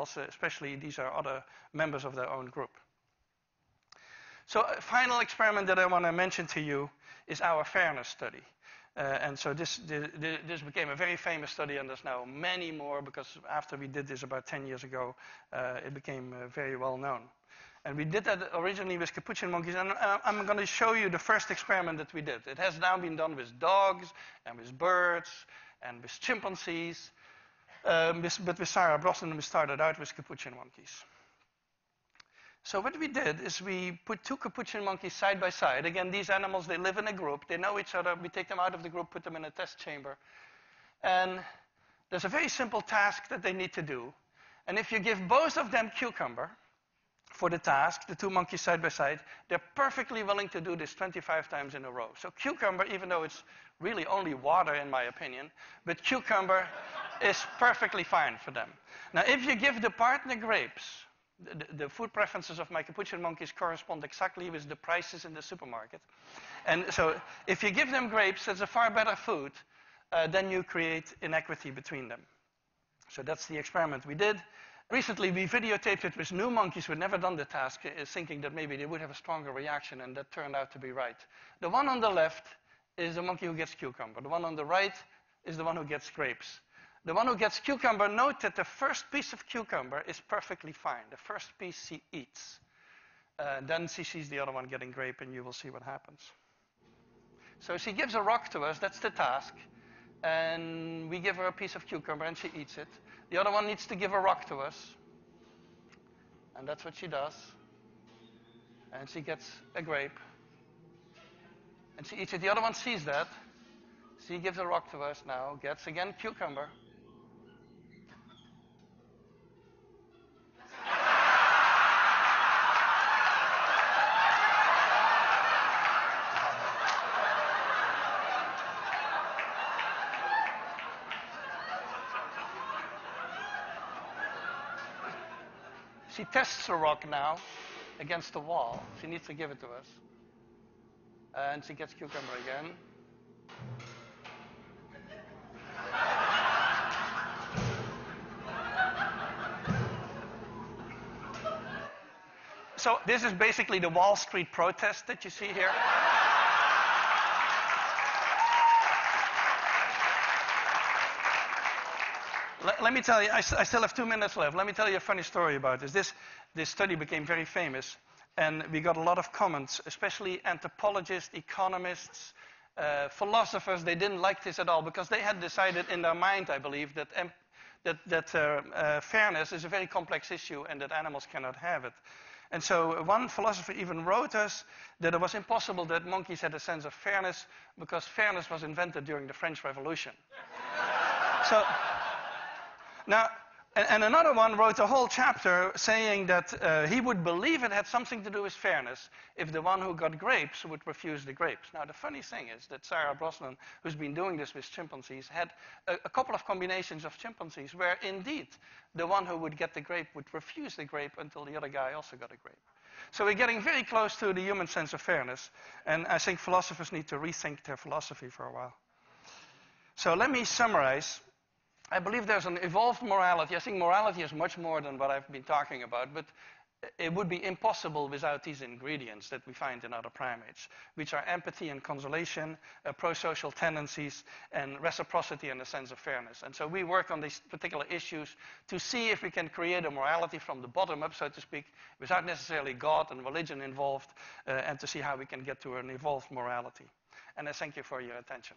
because especially these are other members of their own group. So a final experiment that I want to mention to you is our fairness study. And so this became a very famous study, and there's now many more, because after we did this about 10 years ago, it became very well known. And we did that originally with capuchin monkeys, and I'm going to show you the first experiment that we did. It has now been done with dogs, and with birds, and with chimpanzees, but with Sarah Brosnan, we started out with capuchin monkeys. So what we did is we put two capuchin monkeys side by side. Again, these animals, they live in a group. They know each other. We take them out of the group, put them in a test chamber. And there's a very simple task that they need to do. And if you give both of them cucumber for the task, the two monkeys side by side, they're perfectly willing to do this 25 times in a row. So cucumber, even though it's really only water in my opinion, but cucumber is perfectly fine for them. Now, if you give the partner grapes, the food preferences of my capuchin monkeys correspond exactly with the prices in the supermarket. And so if you give them grapes, that's a far better food, then you create inequity between them. So that's the experiment we did. Recently, we videotaped it with new monkeys who had never done the task, thinking that maybe they would have a stronger reaction, and that turned out to be right. The one on the left is the monkey who gets cucumber. The one on the right is the one who gets grapes. The one who gets cucumber, note that the first piece of cucumber is perfectly fine. The first piece she eats. Then she sees the other one getting grape, and you will see what happens. So she gives a rock to us, that's the task. And we give her a piece of cucumber, and she eats it. The other one needs to give a rock to us. And that's what she does. And she gets a grape. And she eats it. The other one sees that. She gives a rock to us now, gets again cucumber. She tests the rock now against the wall. She needs to give it to us. And she gets cucumber again. So this is basically the Wall Street protest that you see here. Let me tell you, I still have 2 minutes left. Let me tell you a funny story about this. This study became very famous, and we got a lot of comments, especially anthropologists, economists, philosophers. They didn't like this at all because they had decided in their mind, I believe, that fairness is a very complex issue and that animals cannot have it. And so one philosopher even wrote us that it was impossible that monkeys had a sense of fairness because fairness was invented during the French Revolution. So now, and another one wrote a whole chapter saying that he would believe it had something to do with fairness if the one who got grapes would refuse the grapes. Now, the funny thing is that Sarah Brosnan, who's been doing this with chimpanzees, had a couple of combinations of chimpanzees where indeed the one who would get the grape would refuse the grape until the other guy also got a grape. So we're getting very close to the human sense of fairness, and I think philosophers need to rethink their philosophy for a while. So let me summarize. I believe there's an evolved morality. I think morality is much more than what I've been talking about, but it would be impossible without these ingredients that we find in other primates, which are empathy and consolation, pro-social tendencies, and reciprocity and a sense of fairness. And so we work on these particular issues to see if we can create a morality from the bottom up, so to speak, without necessarily God and religion involved, and to see how we can get to an evolved morality. And I thank you for your attention.